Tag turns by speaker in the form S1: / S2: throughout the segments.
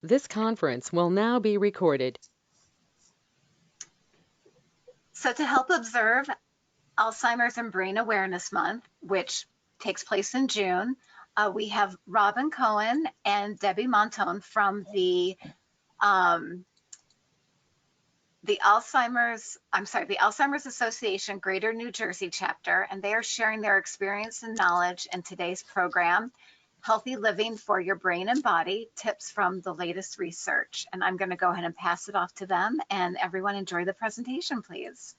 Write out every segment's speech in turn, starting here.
S1: This conference will now be recorded.
S2: So to help observe Alzheimer's and Brain Awareness Month, which takes place in June, we have Robyn Kohn and Debbie Montone from um, the Alzheimer's Association Greater New Jersey chapter, and they are sharing their experience and knowledge in today's program, Healthy Living for Your Brain and Body, tips from the latest research. And I'm going to go ahead and pass it off to them, and everyone enjoy the presentation, please.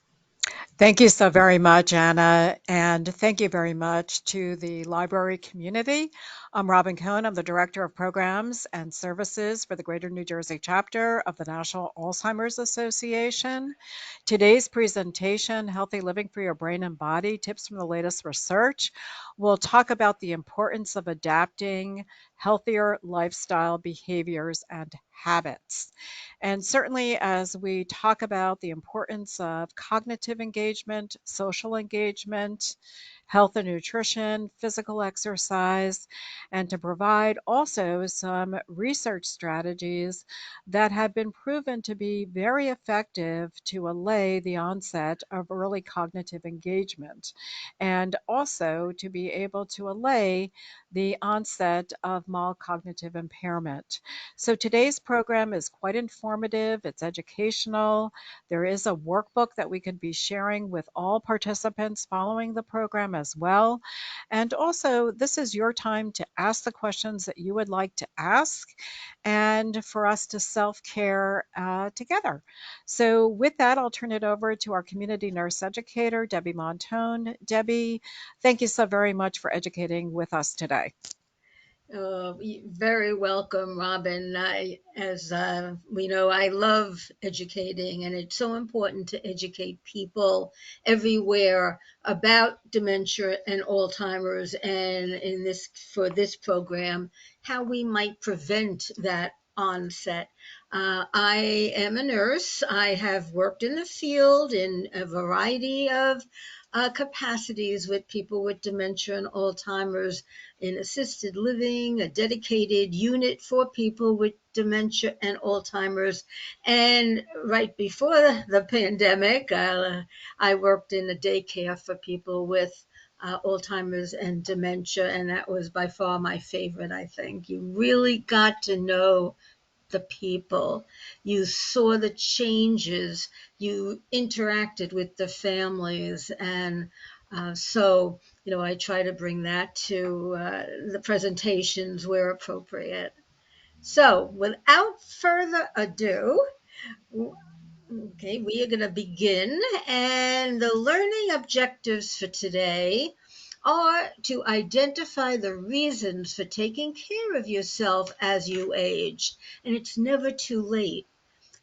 S3: Thank you so very much, Anna, and thank you very much to the library community. I'm Robyn Kohn. I'm the Director of Programs and Services for the Greater New Jersey chapter of the National Alzheimer's Association. Today's presentation, Healthy Living for Your Brain and Body, Tips from the Latest Research, will talk about the importance of adapting healthier lifestyle behaviors and habits. And certainly, as we talk about the importance of cognitive engagement, social engagement, health and nutrition, physical exercise, and to provide also some research strategies that have been proven to be very effective to allay the onset of early cognitive engagement, and also to be able to allay the onset of mild cognitive impairment. So today's program is quite informative, it's educational. There is a workbook that we could be sharing with all participants following the program as well. And also, this is your time to ask the questions that you would like to ask and for us to self-care together. So with that, I'll turn it over to our community nurse educator, Debbie Montone. Debbie, thank you so very much for educating with us today.
S4: Very welcome, Robyn. As we know, I love educating, and it's so important to educate people everywhere about dementia and Alzheimer's, and for this program, how we might prevent that onset. I am a nurse. I have worked in the field in a variety of capacities with people with dementia and Alzheimer's in assisted living, a dedicated unit for people with dementia and Alzheimer's. And right before the pandemic, I worked in a daycare for people with Alzheimer's and dementia, and that was by far my favorite, I think. You really got to know the people. You saw the changes. You interacted with the families. And I try to bring that to the presentations where appropriate. So, without further ado, okay, we are going to begin. And the learning objectives for today are to identify the reasons for taking care of yourself as you age. And it's never too late.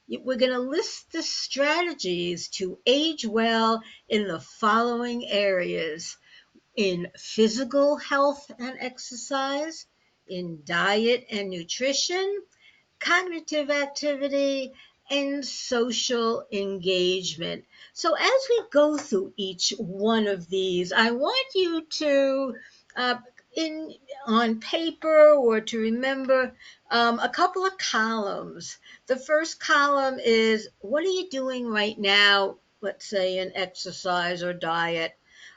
S4: We're going to list the strategies to age well in the following areas: in physical health and exercise, in diet and nutrition, cognitive activity, and social engagement. So, as we go through each one of these, I want you to, uh, in on paper or to remember a couple of columns. The first column is, what are you doing right now? Let's say in exercise or diet.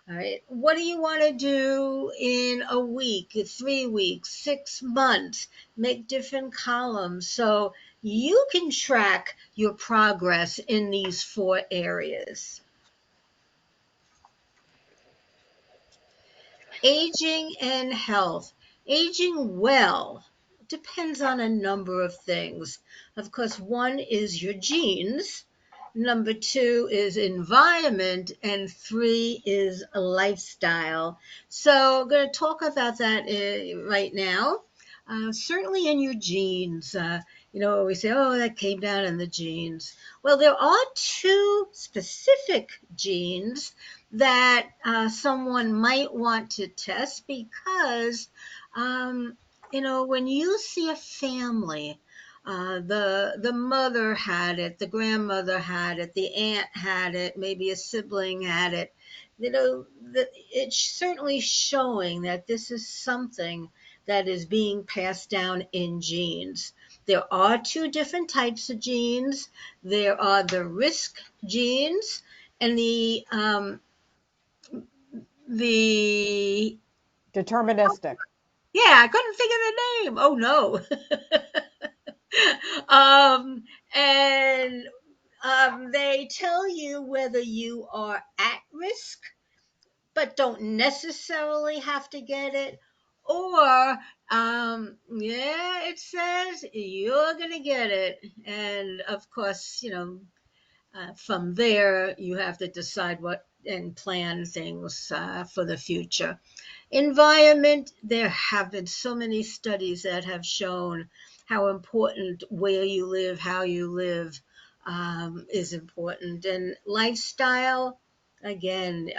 S4: All right. What do you want to do in a week, 3 weeks, 6 months? Make different columns so you can track your progress in these four areas. Aging and health. Aging well depends on a number of things. Of course, one is your genes, number two is environment, and three is lifestyle. So I'm going to talk about that right now. Certainly in your genes, we say, oh, that came down in the genes. Well, there are two specific genes that someone might want to test because, when you see a family, the mother had it, the grandmother had it, the aunt had it, maybe a sibling had it. It's certainly showing that this is something that is being passed down in genes. There are two different types of genes. There are the risk genes and the
S3: Deterministic.
S4: yeah, I couldn't think of the name. Oh no. And they tell you whether you are at risk, but don't necessarily have to get it, or yeah, it says you're gonna get it, and of course, from there you have to decide what and plan things for the future. Environment, there have been so many studies that have shown how important where you live, how you live, is important. And lifestyle, again,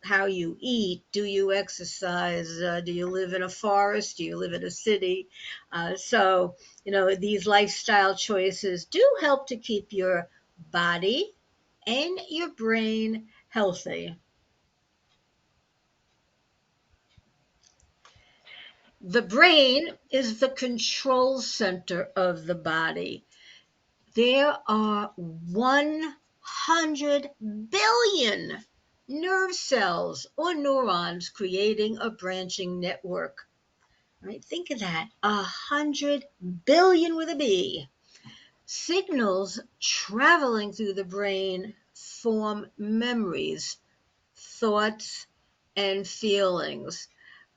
S4: how you eat, do you exercise, do you live in a forest, do you live in a city? So, these lifestyle choices do help to keep your body and your brain healthy. The brain is the control center of the body. There are 100 billion nerve cells or neurons creating a branching network. Right? Think of that, 100 billion with a B. Signals traveling through the brain form memories, thoughts, and feelings.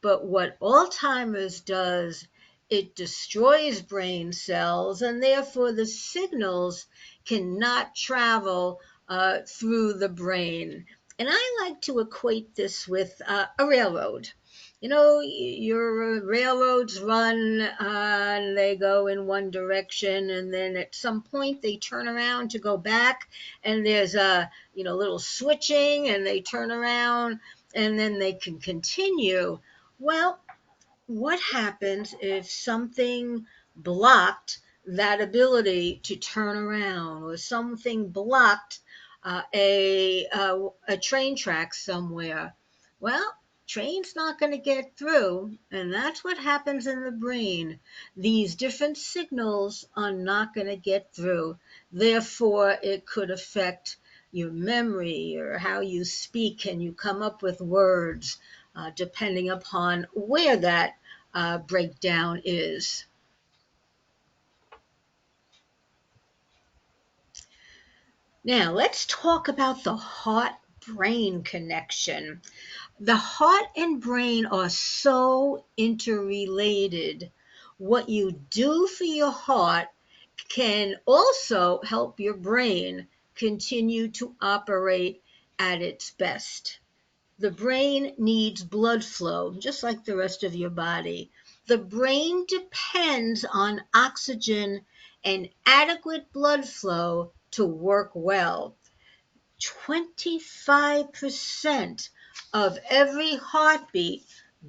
S4: But what Alzheimer's does, it destroys brain cells, and therefore the signals cannot travel through the brain. And I like to equate this with a railroad. Your railroads run and they go in one direction, and then at some point they turn around to go back, and there's a little switching, and they turn around, and then they can continue. Well, what happens if something blocked that ability to turn around, or something blocked a train track somewhere? Well, train's not going to get through, and that's what happens in the brain. These different signals are not going to get through. Therefore, it could affect your memory or how you speak. Can you come up with words, depending upon where that breakdown is. Now, let's talk about the heart brain connection. The heart and brain are so interrelated. What you do for your heart can also help your brain continue to operate at its best. The brain needs blood flow, just like the rest of your body. The brain depends on oxygen and adequate blood flow to work well. 25% of every heartbeat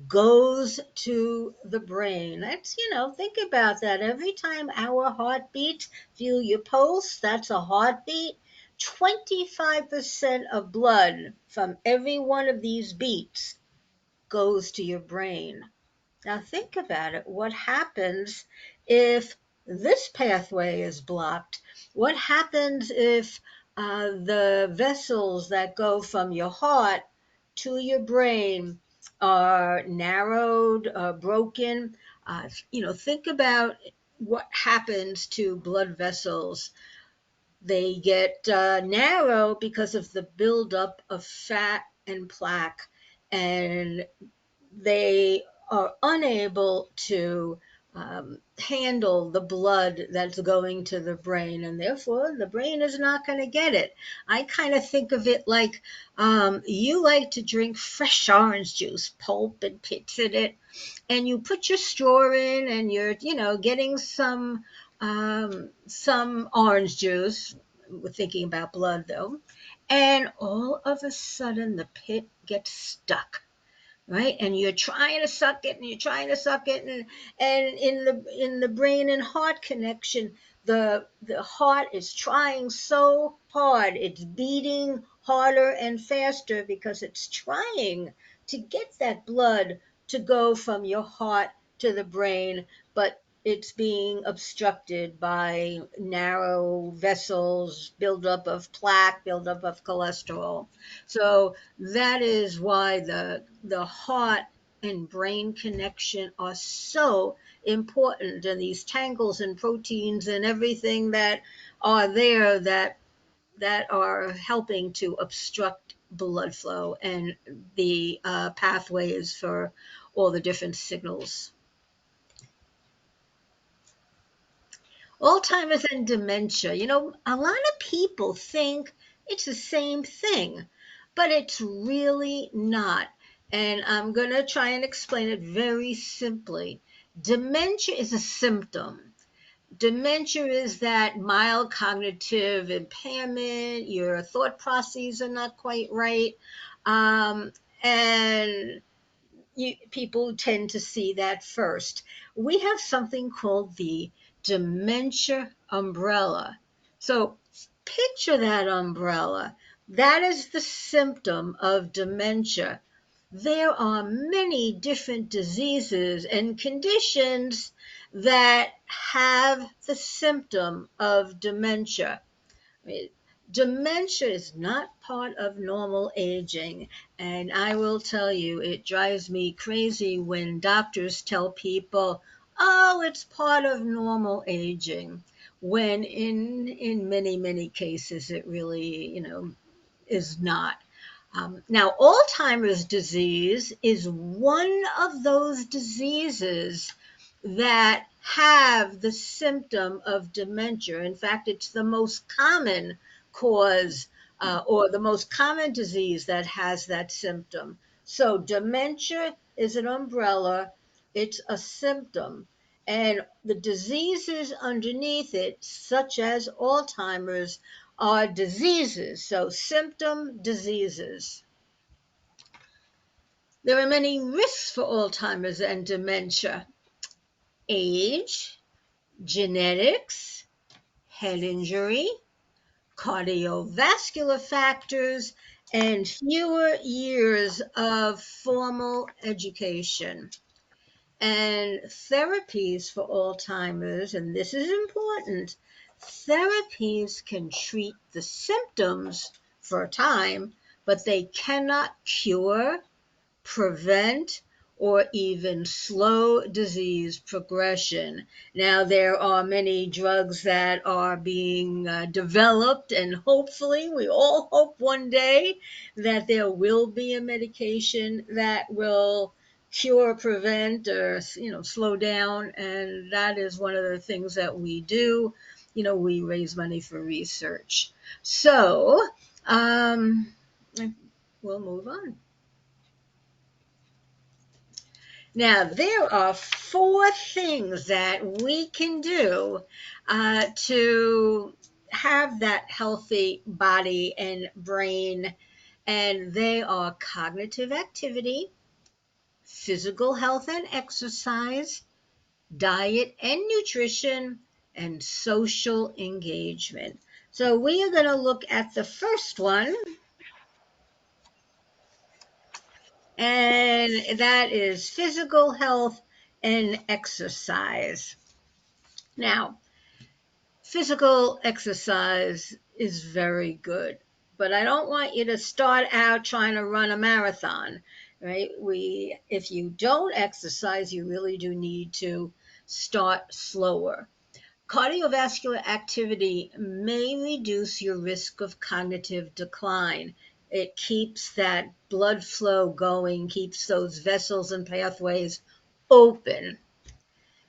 S4: goes to the brain. That's, think about that. Every time our heart beats, feel your pulse, that's a heartbeat. 25% of blood from every one of these beats goes to your brain. Now think about it. What happens if this pathway is blocked? What happens if the vessels that go from your heart to your brain are narrowed, broken? Think about what happens to blood vessels. They get narrow because of the buildup of fat and plaque, and they are unable to handle the blood that's going to the brain, and therefore the brain is not going to get it. I kind of think of it like you like to drink fresh orange juice, pulp and pits in it, and you put your straw in, and you're, getting some orange juice. We're thinking about blood though, and all of a sudden the pit gets stuck, right? And you're trying to suck it, and you're trying to suck it, and in the brain and heart connection, the heart is trying so hard, it's beating harder and faster because it's trying to get that blood to go from your heart to the brain, but it's being obstructed by narrow vessels, buildup of plaque, buildup of cholesterol. So that is why the heart and brain connection are so important, and these tangles and proteins and everything that are there that are helping to obstruct blood flow and the pathways for all the different signals. Alzheimer's and dementia, a lot of people think it's the same thing, but it's really not. And I'm going to try and explain it very simply. Dementia is a symptom. Dementia is that mild cognitive impairment, your thought processes are not quite right. And people tend to see that first. We have something called the dementia umbrella. So picture that umbrella. That is the symptom of dementia. There are many different diseases and conditions that have the symptom of dementia. Dementia is not part of normal aging. And I will tell you, it drives me crazy when doctors tell people, oh, it's part of normal aging, when in many, many cases it really, is not. Now, Alzheimer's disease is one of those diseases that have the symptom of dementia. In fact, it's the most common cause or the most common disease that has that symptom. So, dementia is an umbrella, it's a symptom. And the diseases underneath it, such as Alzheimer's, are diseases, so symptom diseases. There are many risks for Alzheimer's and dementia: age, genetics, head injury, cardiovascular factors, and fewer years of formal education. And therapies for Alzheimer's, and this is important, therapies can treat the symptoms for a time, but they cannot cure, prevent, or even slow disease progression. Now, there are many drugs that are being developed, and hopefully, we all hope one day that there will be a medication that will cure, prevent, or slow down. And that is one of the things that we do. We raise money for research. So, we'll move on. Now, there are 4 things that we can do to have that healthy body and brain, and they are cognitive activity, physical health and exercise, diet and nutrition, and social engagement. So we are going to look at the first one, and that is physical health and exercise. Now, physical exercise is very good, but I don't want you to start out trying to run a marathon, right? If you don't exercise, you really do need to start slower. Cardiovascular activity may reduce your risk of cognitive decline. It keeps that blood flow going, keeps those vessels and pathways open.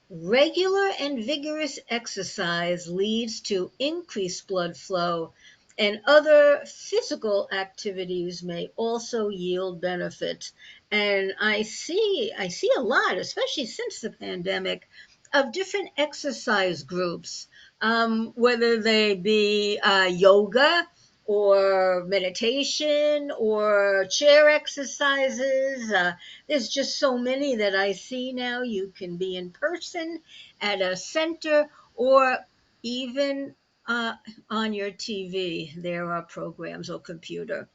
S4: Regular and vigorous exercise leads to increased blood flow, and other physical activities may also yield benefits. And I see a lot, especially since the pandemic, of different exercise groups, whether they be yoga or meditation or chair exercises. There's just so many that I see now. You can be in person at a center or even on your TV. There are programs or computer.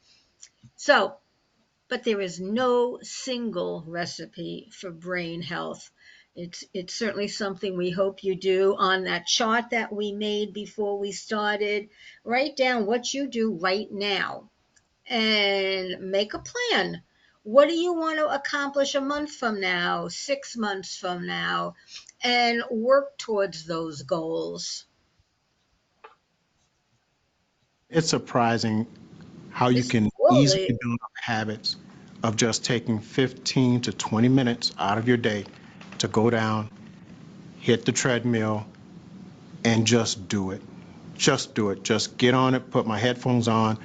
S4: But there is no single recipe for brain health. It's certainly something we hope you do. On that chart that we made before we started, write down what you do right now and make a plan. What do you want to accomplish a month from now, 6 months from now, and work towards those goals?
S5: It's surprising how you
S4: Mr.
S5: can easily
S4: Woolley,
S5: build up habits of just taking 15 to 20 minutes out of your day to go down, hit the treadmill, and just do it. Just do it. Just get on it, put my headphones on,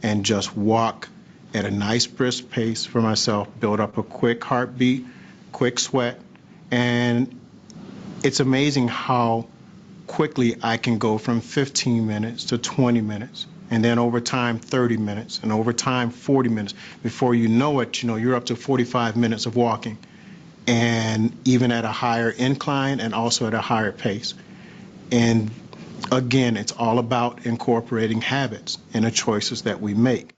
S5: and just walk at a nice brisk pace for myself, build up a quick heartbeat, quick sweat, and it's amazing how quickly I can go from 15 minutes to 20 minutes. And then over time, 30 minutes, and over time, 40 minutes. Before you know it, you're up to 45 minutes of walking, and even at a higher incline and also at a higher pace. And again, it's all about incorporating habits in the choices that we make.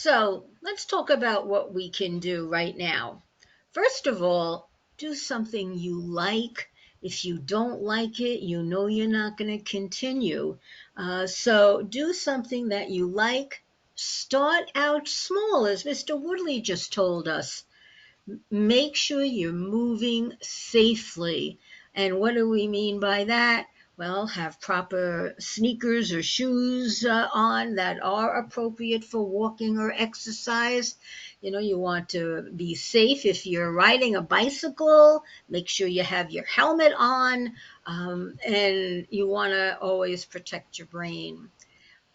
S4: so let's talk about what we can do right now. First of all, do something you like. If you don't like it, you know you're not going to continue. So do something that you like. Start out small, as Mr. Woodley just told us. Make sure you're moving safely. And what do we mean by that? Well, have proper sneakers or shoes on that are appropriate for walking or exercise. You want to be safe. If you're riding a bicycle, make sure you have your helmet on, and you want to always protect your brain.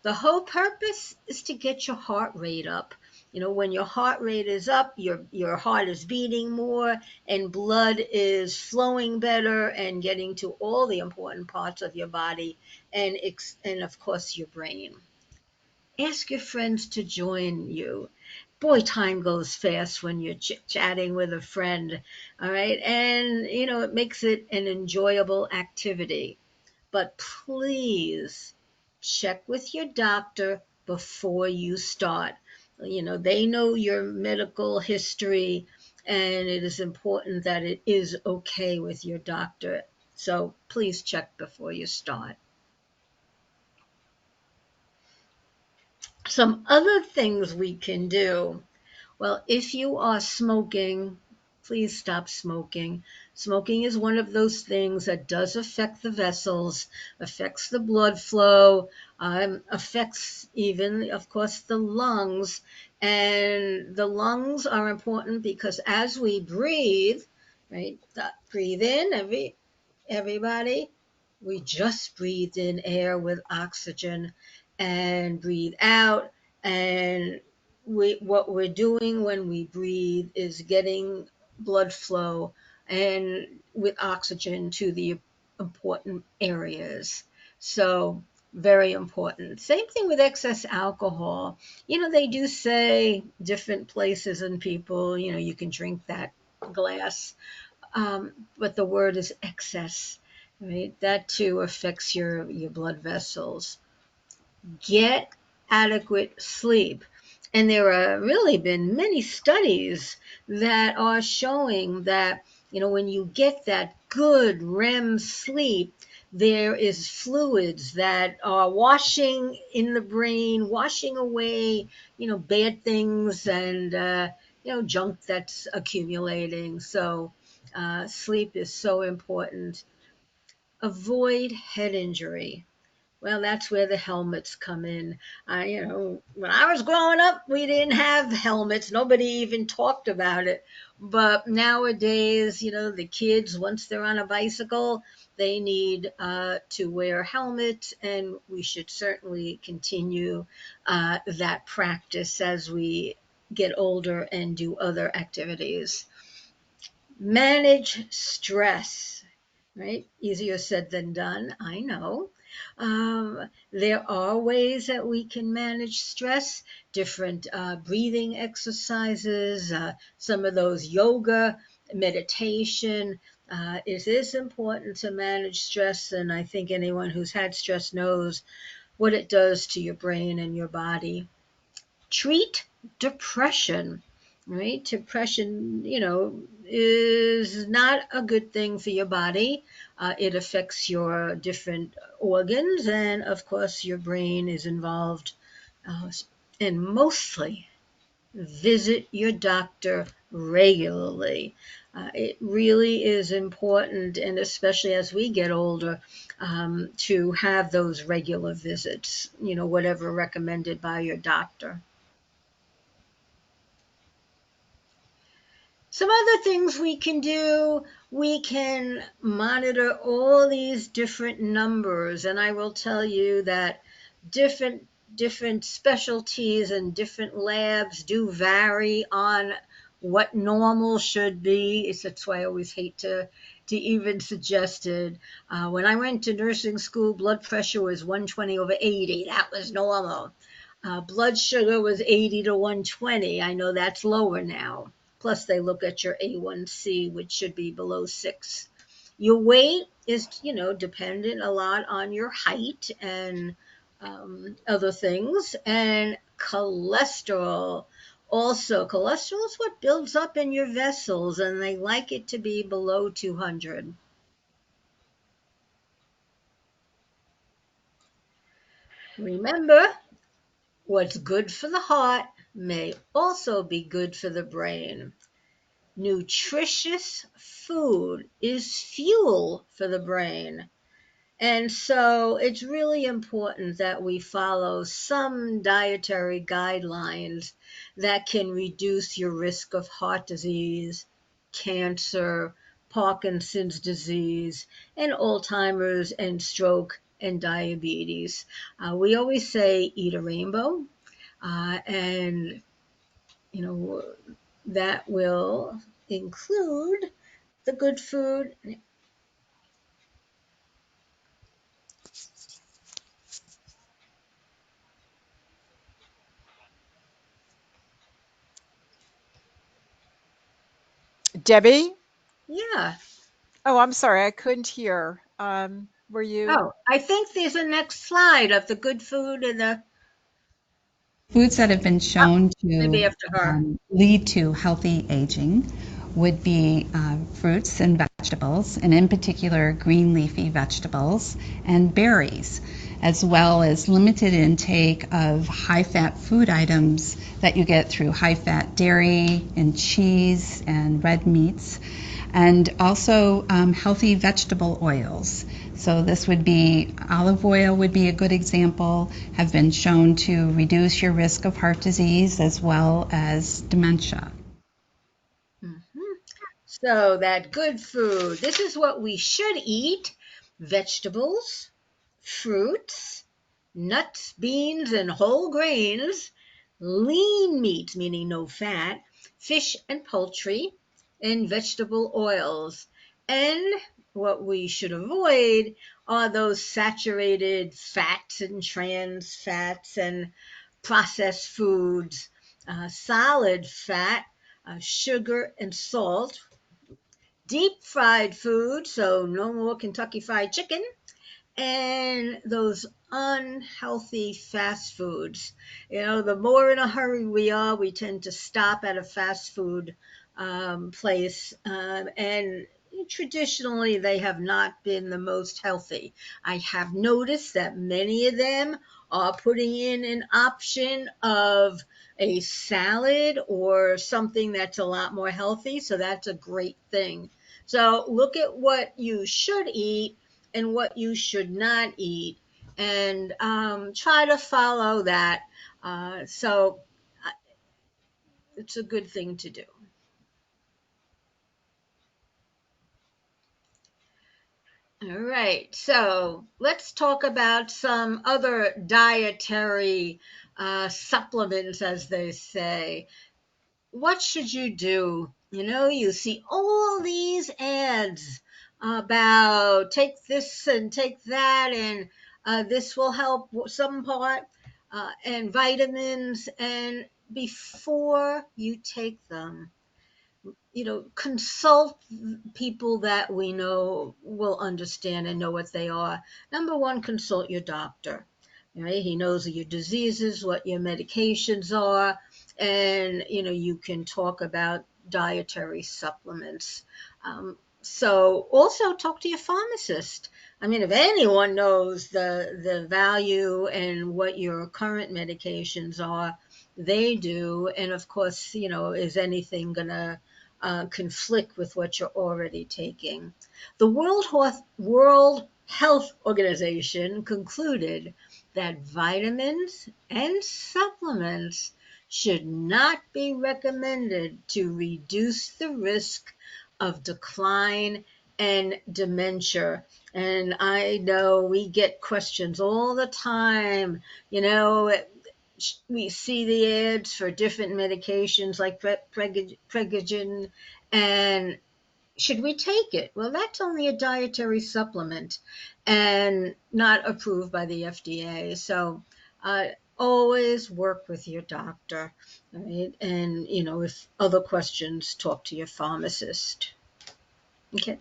S4: The whole purpose is to get your heart rate up. When your heart rate is up, your heart is beating more and blood is flowing better and getting to all the important parts of your body and of course your brain. Ask your friends to join you. Boy, time goes fast when you're chatting with a friend, all right? And it makes it an enjoyable activity. But please check with your doctor before you start. They know your medical history, and it is important that it is okay with your doctor. So please check before you start. Some other things we can do. Well, if you are smoking, please stop smoking. Smoking is one of those things that does affect the vessels, affects the blood flow, affects even, of course, the lungs. And the lungs are important because as we breathe, right, breathe in, everybody, we just breathed in air with oxygen and breathe out. And what we're doing when we breathe is getting blood flow and with oxygen to the important areas. So very important. Same thing with excess alcohol. They do say different places and people, you can drink that glass, but the word is excess, right? That too affects your blood vessels. Get adequate sleep. And there have really been many studies that are showing that, when you get that good REM sleep, there is fluids that are washing in the brain, washing away, bad things and, junk that's accumulating. So sleep is so important. Avoid head injury. Well, that's where the helmets come in. When I was growing up, we didn't have helmets. Nobody even talked about it. But nowadays, the kids, once they're on a bicycle, they need to wear helmets, and we should certainly continue that practice as we get older and do other activities. Manage stress, right? Easier said than done, I know. There are ways that we can manage stress, different breathing exercises, some of those yoga, meditation. It is important to manage stress, and I think anyone who's had stress knows what it does to your brain and your body. Treat depression. right? Depression, is not a good thing for your body. It affects your different organs, and of course, your brain is involved. And mostly, visit your doctor regularly. It really is important, and especially as we get older, to have those regular visits, whatever recommended by your doctor. Some other things we can do, we can monitor all these different numbers, and I will tell you that different specialties and different labs do vary on what normal should be. That's why I always hate to even suggest it. When I went to nursing school, blood pressure was 120 over 80. That was normal. Blood sugar was 80 to 120. I know that's lower now. Plus, they look at your A1C, which should be below 6. Your weight is, dependent a lot on your height and other things. And cholesterol. Also, cholesterol is what builds up in your vessels, and they like it to be below 200. Remember, what's good for the heart may also be good for the brain. Nutritious food is fuel for the brain. And so it's really important that we follow some dietary guidelines that can reduce your risk of heart disease, cancer, Parkinson's disease, and Alzheimer's and stroke and diabetes. We always say eat a rainbow, and you know that will include the good food.
S3: Debbie?
S4: Yeah.
S3: Oh, I'm sorry, I couldn't hear. Were you?
S4: Oh, I think there's a next slide of the good food and the,
S6: Foods that have been
S4: oh,
S6: shown
S4: maybe
S6: to
S4: after her.
S6: lead to healthy aging would be fruits and vegetables, and in particular, green leafy vegetables and berries, as well as limited intake of high fat food items that you get through high fat dairy and cheese and red meats, and also healthy vegetable oils. So this would be olive oil would be a good example, have been shown to reduce your risk of heart disease as well as dementia.
S4: Mhm. So that good food, this is what we should eat: vegetables, fruits, nuts, beans, and whole grains, lean meats, meaning no fat, fish and poultry, and vegetable oils. And what we should avoid are those saturated fats and trans fats and processed foods, solid fat, sugar and salt, deep fried food, so no more Kentucky Fried Chicken, and those unhealthy fast foods. The more in a hurry we are, we tend to stop at a fast food place, and traditionally they have not been the most healthy. I have noticed that many of them are putting in an option of a salad or something that's a lot more healthy, so that's a great thing. So look at what you should eat and what you should not eat, and try to follow that. So it's a good thing to do. All right, so let's talk about some other dietary supplements, as they say. What should you do? You see all these ads about take this and take that, and this will help some part, and vitamins. And before you take them, consult people that we know will understand and know what they are. Number one, consult your doctor. Right? He knows your diseases, what your medications are, and you can talk about dietary supplements. So also talk to your pharmacist. I mean, if anyone knows the value and what your current medications are, they do. And of course, is anything gonna conflict with what you're already taking? The World Health Organization concluded that vitamins and supplements should not be recommended to reduce the risk of decline and dementia. And I know we get questions all the time. We see the ads for different medications like Pregagen, and should we take it? Well, that's only a dietary supplement and not approved by the FDA. So uh, always work with your doctor, right? And, if other questions, talk to your pharmacist. Okay.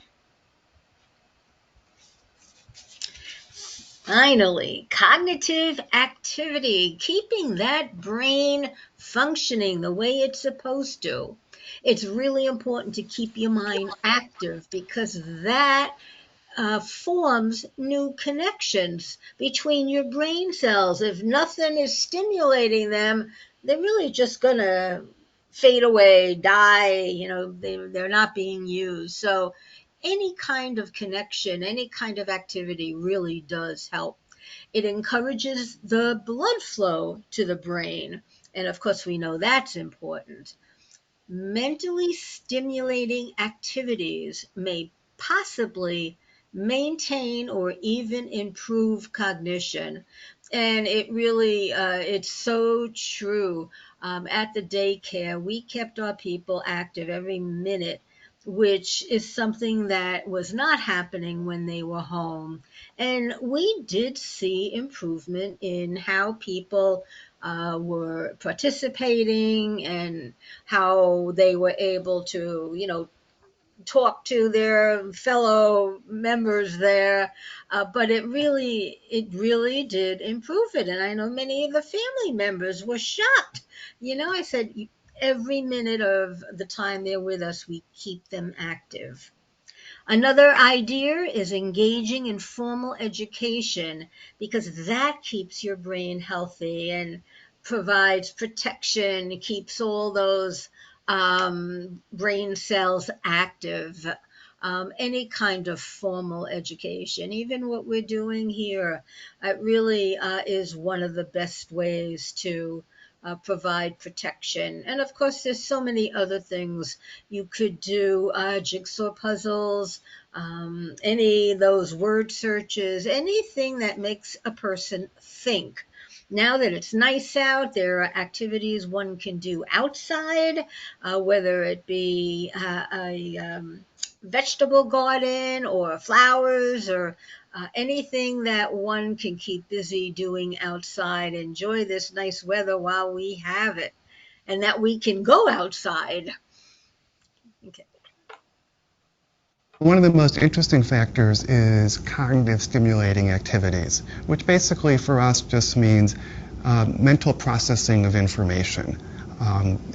S4: Finally, cognitive activity, keeping that brain functioning the way it's supposed to. It's really important to keep your mind active because that forms new connections between your brain cells. If nothing is stimulating them, they're really just going to fade away, die. They're not being used. So any kind of connection, any kind of activity really does help. It encourages the blood flow to the brain. And of course, we know that's important. Mentally stimulating activities may possibly maintain or even improve cognition. And it really, it's so true. At the daycare, we kept our people active every minute, which is something that was not happening when they were home. And we did see improvement in how people were participating and how they were able to, talk to their fellow members there. But it really did improve it. And I know many of the family members were shocked. I said, every minute of the time they're with us, we keep them active. Another idea is engaging in formal education because that keeps your brain healthy and provides protection, keeps all those brain cells active. Any kind of formal education, even what we're doing here, it really is one of the best ways to provide protection. And of course, there's so many other things you could do, jigsaw puzzles, any of those word searches, anything that makes a person think. Now that it's nice out, there are activities one can do outside, whether it be a vegetable garden or flowers or anything that one can keep busy doing outside. Enjoy this nice weather while we have it, and that we can go outside. Okay.
S7: One of the most interesting factors is cognitive stimulating activities, which basically for us just means mental processing of information.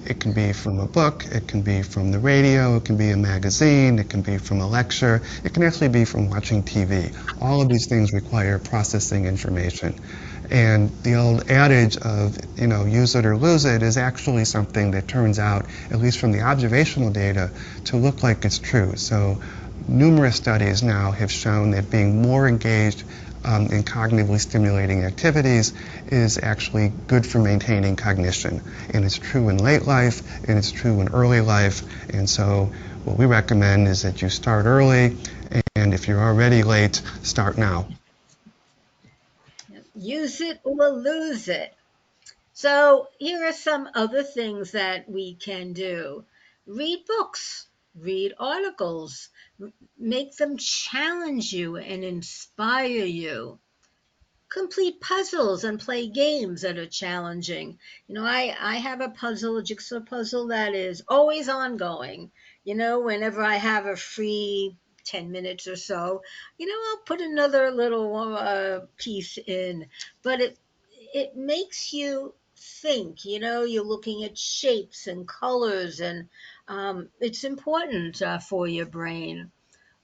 S7: It can be from a book, it can be from the radio, it can be a magazine, it can be from a lecture, it can actually be from watching TV. All of these things require processing information. And the old adage of, use it or lose it is actually something that turns out, at least from the observational data, to look like it's true. So numerous studies now have shown that being more engaged in cognitively stimulating activities is actually good for maintaining cognition. And it's true in late life, and it's true in early life. And so what we recommend is that you start early, and if you're already late, start now.
S4: Use it or lose it. So here are some other things that we can do. Read books, read articles, make them challenge you and inspire you. Complete puzzles and play games that are challenging. I have a jigsaw puzzle that is always ongoing. Whenever I have a free 10 minutes or so, I'll put another little piece in. But it makes you think. You're looking at shapes and colors, and it's important for your brain.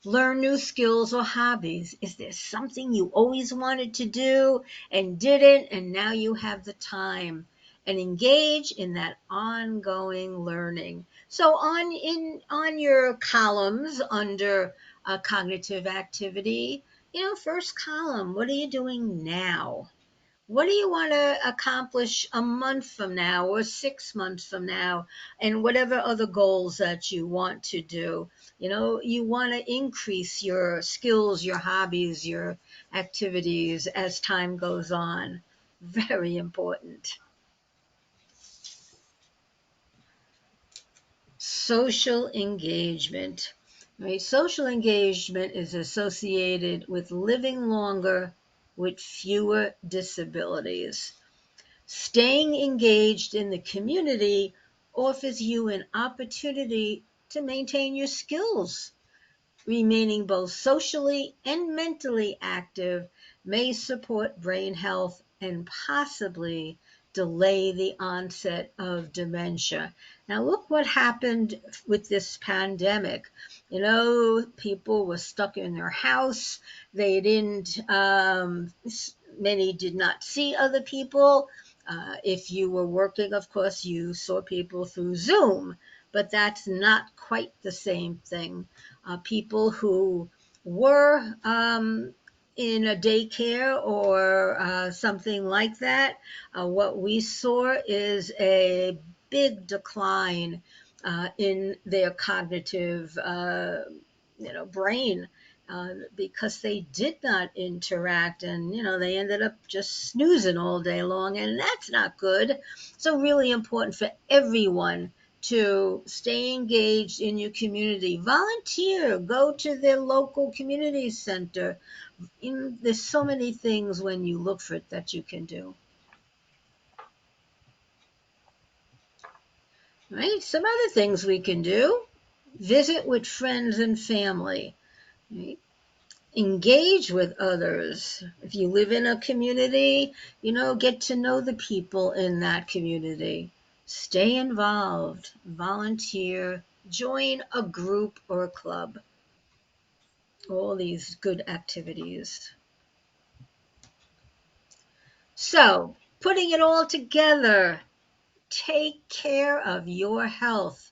S4: Learn new skills or hobbies. Is there something you always wanted to do and didn't, and now you have the time? And engage in that ongoing learning. So on your columns under cognitive activity, first column, what are you doing now? What do you want to accomplish a month from now or 6 months from now? And whatever other goals that you want to do. You want to increase your skills, your hobbies, your activities as time goes on. Very important. Social engagement. Right? Social engagement is associated with living longer with fewer disabilities. Staying engaged in the community offers you an opportunity to maintain your skills. Remaining both socially and mentally active may support brain health and possibly delay the onset of dementia. Now, look what happened with this pandemic. People were stuck in their house. They didn't, many did not see other people. If you were working, of course, you saw people through Zoom, but that's not quite the same thing. People who were in a daycare or something like that, what we saw is a big decline in their cognitive, brain. Because they did not interact, and they ended up just snoozing all day long, and that's not good. So really important for everyone to stay engaged in your community. Volunteer, go to their local community center. There's so many things when you look for it that you can do. Right? Some other things we can do: visit with friends and family. Right? Engage with others. If you live in a community, get to know the people in that community. Stay involved, volunteer, join a group or a club. All these good activities. So, putting it all together, take care of your health.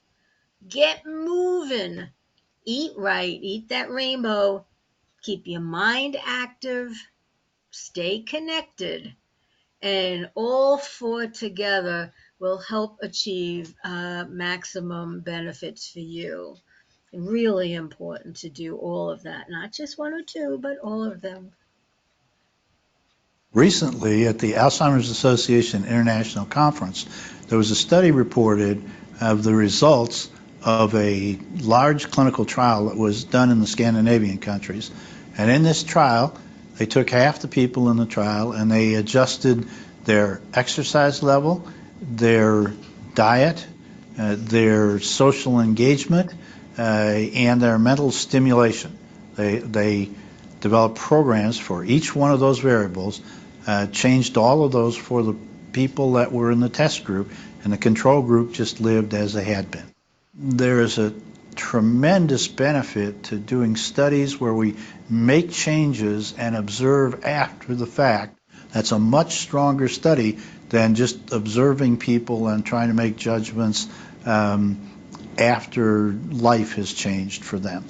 S4: Get moving. Eat right. Eat that rainbow. Keep your mind active. Stay connected. And all four together will help achieve maximum benefits for you. Really important to do all of that, not just one or two, but all of them.
S8: Recently, at the Alzheimer's Association International Conference, there was a study reported of the results of a large clinical trial that was done in the Scandinavian countries. And in this trial, they took half the people in the trial and they adjusted their exercise level, their diet, their social engagement, and their mental stimulation. They developed programs for each one of those variables, changed all of those for the people that were in the test group, and the control group just lived as they had been. There is a tremendous benefit to doing studies where we make changes and observe after the fact. That's a much stronger study than just observing people and trying to make judgments after life has changed for them.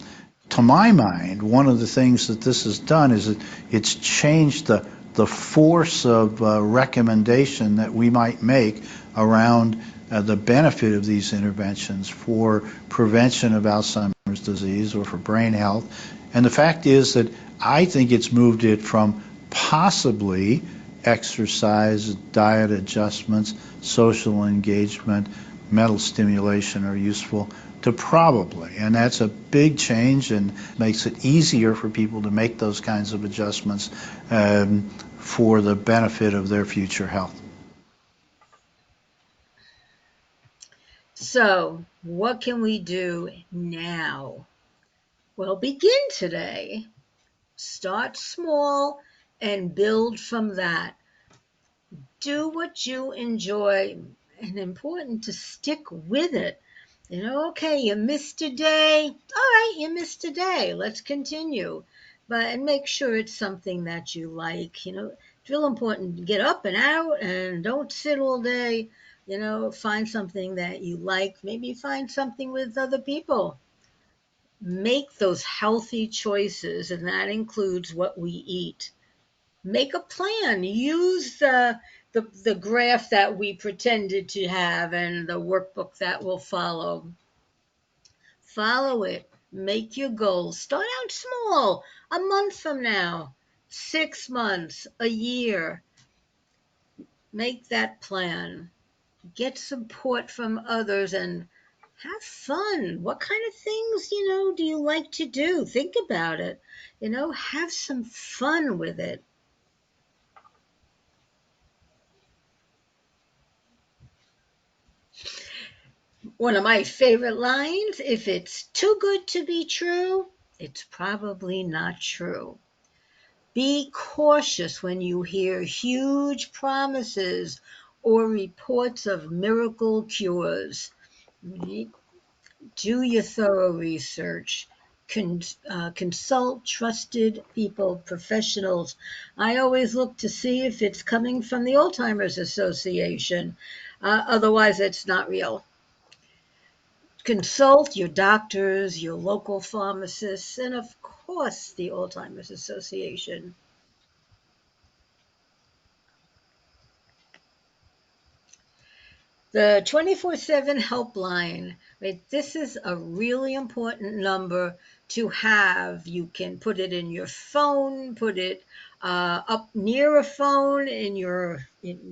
S8: To my mind, one of the things that this has done is it's changed the force of recommendation that we might make around the benefit of these interventions for prevention of Alzheimer's disease or for brain health. And the fact is that I think it's moved it from possibly exercise, diet adjustments, social engagement, mental stimulation are useful, to probably. And that's a big change and makes it easier for people to make those kinds of adjustments for the benefit of their future health.
S4: So, what can we do now? Well, begin today. Start small and build from that. do what you enjoy, and important to stick with it. Okay, you missed a day. All right, you missed a day. Let's continue. And make sure it's something that you like. It's real important to get up and out and don't sit all day. Find something that you like. Maybe find something with other people. Make those healthy choices, and that includes what we eat. Make a plan. Use the graph that we pretended to have and the workbook that will follow. Follow it. Make your goals. Start out small. A month from now, 6 months, a year. Make that plan. Get support from others and have fun. What kind of things, do you like to do? Think about it. Have some fun with it. One of my favorite lines, if it's too good to be true, it's probably not true. Be cautious when you hear huge promises or reports of miracle cures. Do your thorough research. Consult trusted people, professionals. I always look to see if it's coming from the Alzheimer's Association. Otherwise, it's not real. Consult your doctors, your local pharmacists, and of course, the Alzheimer's Association. The 24/7 helpline, right? This is a really important number to have. You can put it in your phone, put it up near a phone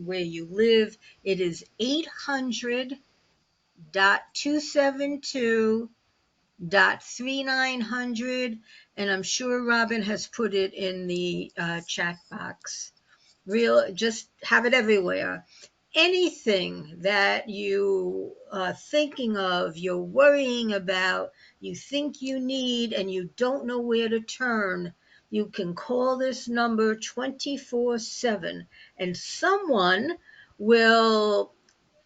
S4: where you live. It is 800.272.3900, and I'm sure Robyn has put it in the chat box. Just have it everywhere. Anything that you are thinking of, you're worrying about, you think you need, and you don't know where to turn, you can call this number 24/7, and someone will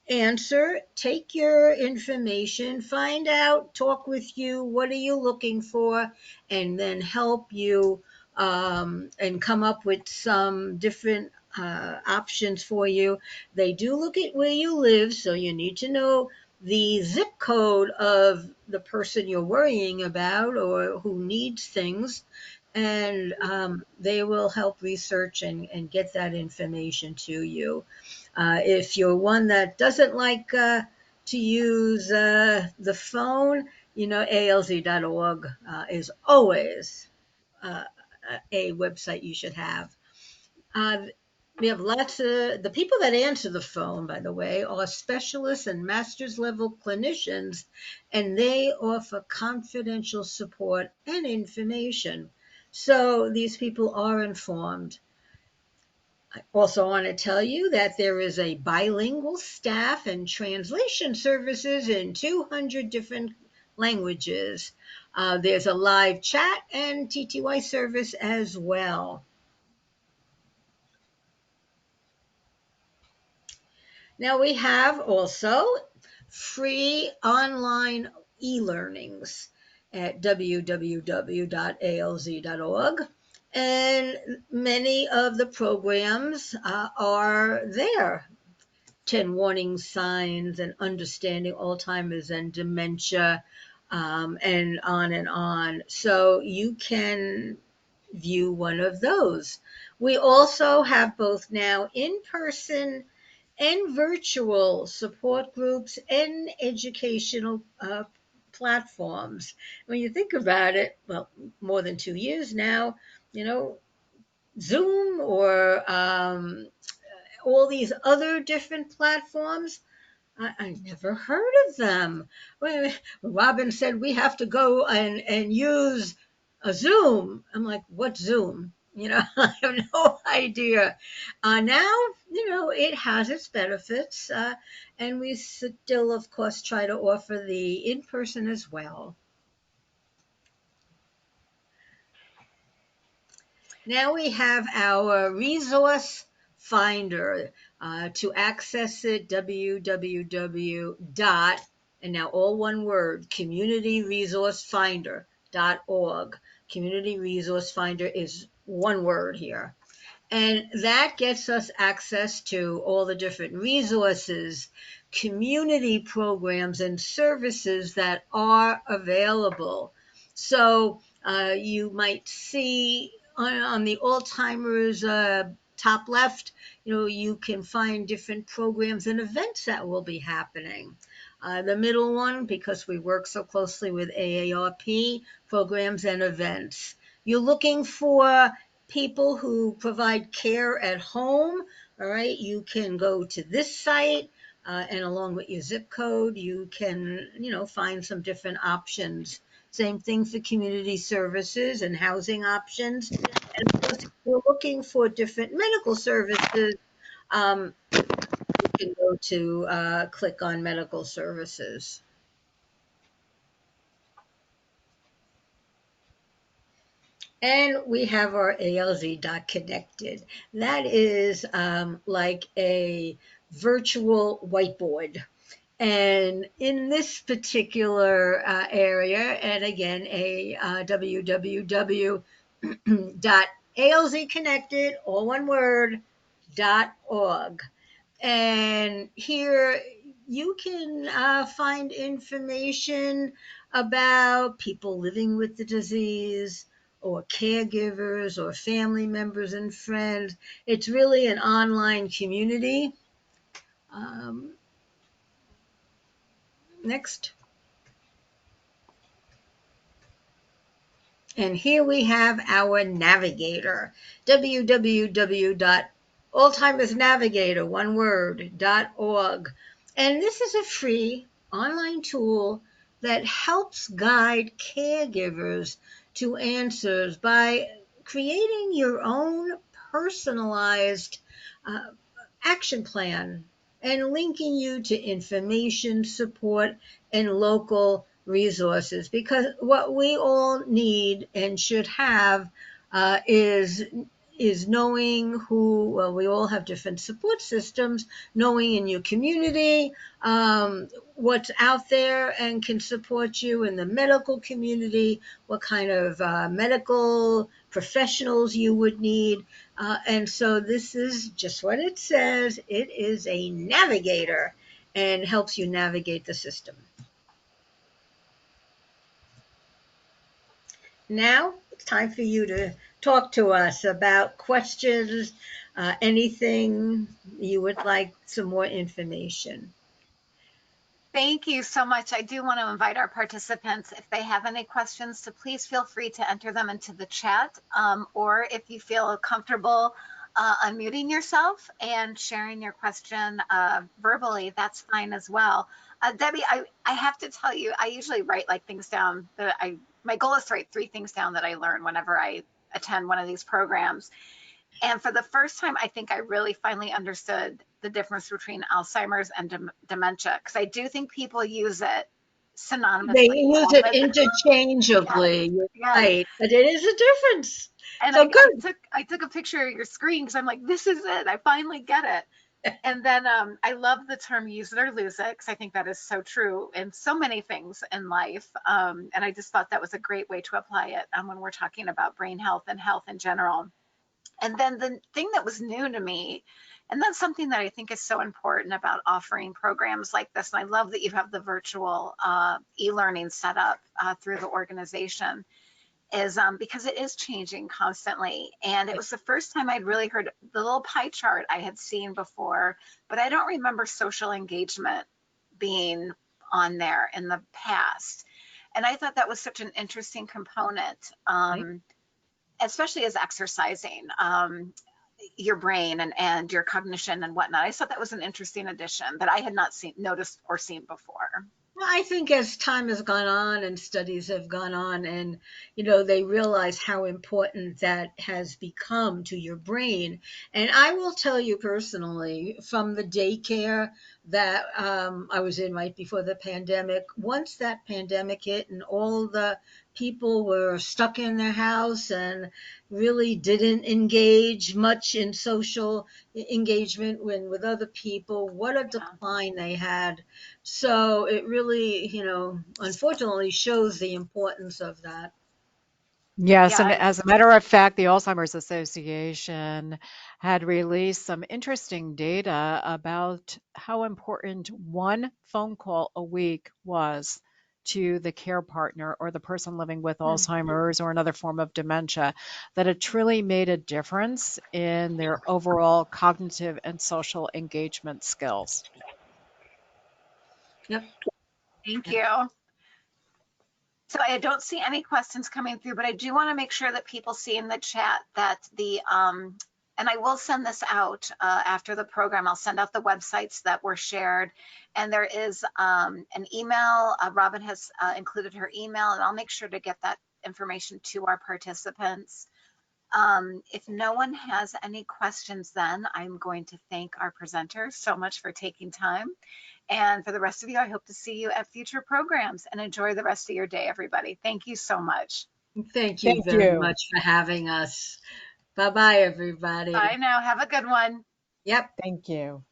S4: answer, take your information, find out, talk with you, what are you looking for, and then help you and come up with some different options for you. They do look at where you live, so you need to know the zip code of the person you're worrying about or who needs things, and they will help research and get that information to you. If you're one that doesn't like to use the phone, alz.org is always a website you should have. We have lots of the people that answer the phone, by the way, are specialists and master's level clinicians, and they offer confidential support and information. So these people are informed. I also want to tell you that there is a bilingual staff and translation services in 200 different languages. There's a live chat and TTY service as well. Now we have also free online e-learnings at www.alz.org. And many of the programs are there. 10 warning signs and understanding Alzheimer's and dementia, and on and on. So you can view one of those. We also have both now in-person and virtual support groups and educational platforms. When you think about it, well, more than 2 years now, Zoom or all these other different platforms, I never heard of them. When Robyn said we have to go and use a Zoom, I'm like, what Zoom? I have no idea. Now, it has its benefits, and we still, of course, try to offer the in-person as well. Now we have our resource finder. To access it, www. And now all one word, communityresourcefinder.org. Community Resource Finder is one word here. And that gets us access to all the different resources, community programs, and services that are available. So you might see on the Alzheimer's top left, you can find different programs and events that will be happening. The middle one, because we work so closely with AARP, programs and events. You're looking for people who provide care at home. All right, you can go to this site, and along with your zip code, you can, find some different options. Same thing for community services and housing options. And of course, if you're looking for different medical services, you can go to click on medical services. And we have our Connected. That is like a virtual whiteboard. And in this particular area, and again, www.alzconnected, all one word, .org. And here you can find information about people living with the disease or caregivers or family members and friends. It's really an online community. Next. And here we have our Navigator, www.alzheimersnavigator, one word, .org. And this is a free online tool that helps guide caregivers to answers by creating your own personalized action plan and linking you to information, support, and local resources. Because what we all need and should have is knowing who, well, we all have different support systems, knowing in your community what's out there and can support you in the medical community, what kind of medical professionals you would need. And so this is just what it says. It is a navigator and helps you navigate the system. Now it's time for you to talk to us about questions, anything you would like some more information.
S2: Thank you so much. I do want to invite our participants, if they have any questions, to please feel free to enter them into the chat, or if you feel comfortable unmuting yourself and sharing your question verbally, that's fine as well. Debbie, I have to tell you, I usually write like things down that my goal is to write 3 things down that I learn whenever I attend one of these programs. And for the first time, I think I really finally understood the difference between Alzheimer's and dementia, because I do think people use it synonymously.
S4: They use it interchangeably,
S2: yes,
S4: you're
S2: yes.
S4: right, but it is a difference.
S2: And
S4: So good.
S2: I took a picture of your screen because I'm like, this is it. I finally get it. And then I love the term use it or lose it, because I think that is so true in so many things in life. And I just thought that was a great way to apply it when we're talking about brain health and health in general. And then the thing that was new to me, and that's something that I think is so important about offering programs like this, and I love that you have the virtual e-learning set up through the organization, is because it is changing constantly. And it was the first time I'd really heard the little pie chart I had seen before, but I don't remember social engagement being on there in the past. And I thought that was such an interesting component. Especially as exercising your brain and your cognition and whatnot. I thought that was an interesting addition that I had not noticed or seen before.
S4: Well, I think as time has gone on and studies have gone on, and they realize how important that has become to your brain. And I will tell you personally, from the daycare that I was in right before the pandemic, once that pandemic hit and all the people were stuck in their house and really didn't engage much in social engagement with other people. What a
S2: Yeah.
S4: decline they had. So it really, unfortunately shows the importance of that.
S3: Yes,
S2: Yeah.
S3: and as a matter of fact, the Alzheimer's Association had released some interesting data about how important one phone call a week was to the care partner or the person living with
S2: Hmm.
S3: Alzheimer's or another form of dementia, that it truly made a difference in their overall cognitive and social engagement skills.
S4: Yep.
S2: Thank
S4: Yep.
S2: you. So I don't see any questions coming through, but I do want to make sure that people see in the chat that and I will send this out after the program. I'll send out the websites that were shared. And there is an email. Robyn has included her email, and I'll make sure to get that information to our participants. If no one has any questions, then I'm going to thank our presenters so much for taking time. And for the rest of you, I hope to see you at future programs, and enjoy the rest of your day, everybody. Thank you so much.
S4: Thank you
S3: Thank
S4: very
S3: you.
S4: much for having us. Bye bye, everybody.
S2: Bye now. Have a good one.
S4: Yep.
S3: Thank you.